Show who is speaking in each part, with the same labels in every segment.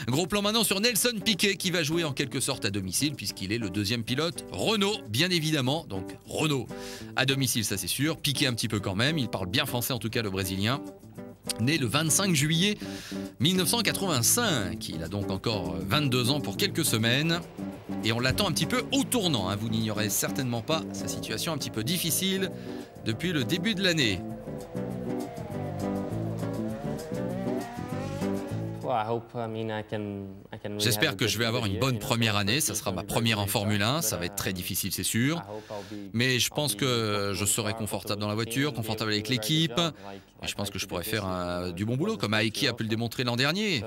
Speaker 1: Gros plan maintenant sur Nelson Piquet qui va jouer en quelque sorte à domicile puisqu'il est le deuxième pilote Renault, bien évidemment. Donc Renault à domicile, ça c'est sûr. Piquet un petit peu quand même, il parle bien français en tout cas le Brésilien. Né le 25 juillet 1985, il a donc encore 22 ans pour quelques semaines. Et on l'attend un petit peu au tournant, hein. Vous n'ignorez certainement pas sa situation un petit peu difficile depuis le début de l'année. J'espère que je vais avoir une bonne première année, ça sera ma première en Formule 1, ça va être très difficile c'est sûr, mais je pense que je serai confortable dans la voiture, confortable avec l'équipe, et je pense que je pourrais faire du bon boulot comme Aiki a pu le démontrer l'an dernier.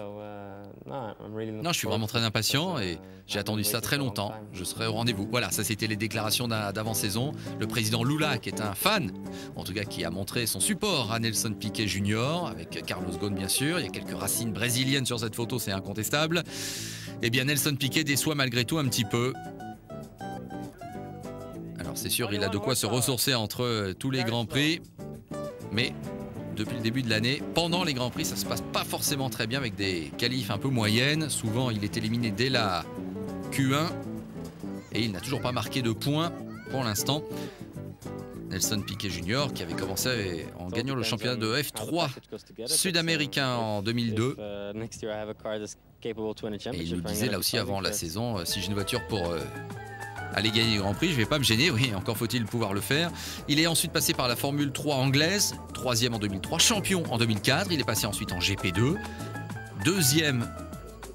Speaker 1: Non, je suis vraiment très impatient et j'ai attendu ça très longtemps. Je serai au rendez-vous. Voilà, ça c'était les déclarations d'avant-saison. Le président Lula, qui est un fan, en tout cas qui a montré son support à Nelson Piquet Jr., avec Carlos Ghosn bien sûr. Il y a quelques racines brésiliennes sur cette photo, c'est incontestable. Eh bien Nelson Piquet déçoit malgré tout un petit peu. Alors c'est sûr, il a de quoi se ressourcer entre tous les Grands Prix, mais depuis le début de l'année, pendant les Grands Prix, ça se passe pas forcément très bien avec des qualifs un peu moyennes. Souvent, il est éliminé dès la Q1 et il n'a toujours pas marqué de points pour l'instant. Nelson Piquet Jr. qui avait commencé en gagnant le championnat de F3 sud-américain en 2002. Et il nous disait là aussi avant la saison, si j'ai une voiture pour aller gagner le Grand Prix, je ne vais pas me gêner, oui, encore faut-il pouvoir le faire. Il est ensuite passé par la Formule 3 anglaise, troisième en 2003, champion en 2004, il est passé ensuite en GP2, deuxième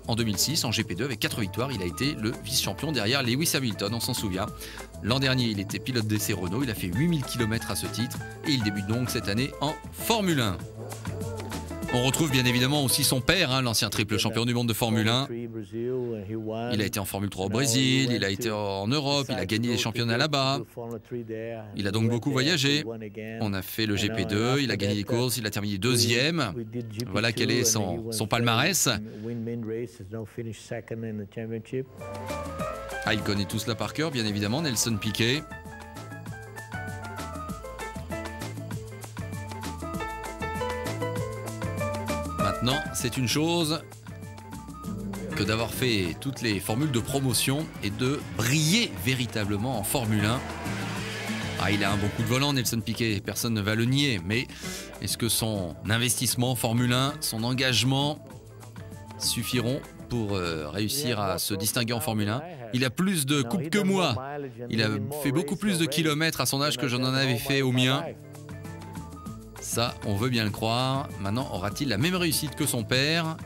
Speaker 1: en 2006 en GP2 avec 4 victoires, il a été le vice-champion derrière Lewis Hamilton, on s'en souvient. L'an dernier, il était pilote d'essai Renault, il a fait 8000 km à ce titre et il débute donc cette année en Formule 1. On retrouve bien évidemment aussi son père, hein, l'ancien triple champion du monde de Formule 1. Il a été en Formule 3 au Brésil, il a été en Europe, il a gagné les championnats là-bas. Il a donc beaucoup voyagé. On a fait le GP2, il a gagné les courses, il a terminé deuxième. Voilà quel est son palmarès. Ah, il connaît tout cela par cœur, bien évidemment, Nelson Piquet. Maintenant, c'est une chose que d'avoir fait toutes les formules de promotion et de briller véritablement en Formule 1. Ah, il a un bon coup de volant, Nelson Piquet, personne ne va le nier, mais est-ce que son investissement en Formule 1, son engagement suffiront pour réussir à se distinguer en Formule 1? Il a plus de coupes que moi, il a fait beaucoup plus de kilomètres à son âge que j'en avais fait au mien. Ça, on veut bien le croire. Maintenant, aura-t-il la même réussite que son père?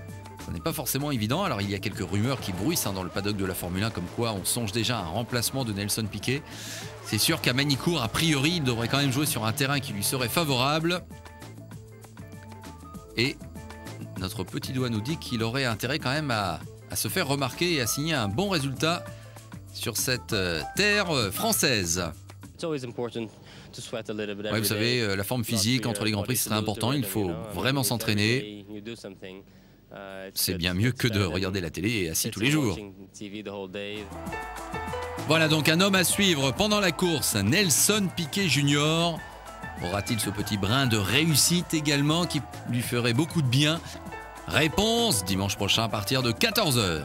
Speaker 1: Ça n'est pas forcément évident. Alors, il y a quelques rumeurs qui bruissent dans le paddock de la Formule 1, comme quoi on songe déjà à un remplacement de Nelson Piquet. C'est sûr qu'à Magny-Cours, a priori, il devrait quand même jouer sur un terrain qui lui serait favorable. Et notre petit doigt nous dit qu'il aurait intérêt quand même à se faire remarquer et à signer un bon résultat sur cette terre française. Ouais, vous savez, la forme physique entre les Grands Prix, ce serait important. Il faut vraiment s'entraîner. C'est bien mieux que de regarder la télé assis tous les jours. Voilà donc un homme à suivre pendant la course, Nelson Piquet Jr. Aura-t-il ce petit brin de réussite également qui lui ferait beaucoup de bien? Réponse dimanche prochain à partir de 14 h.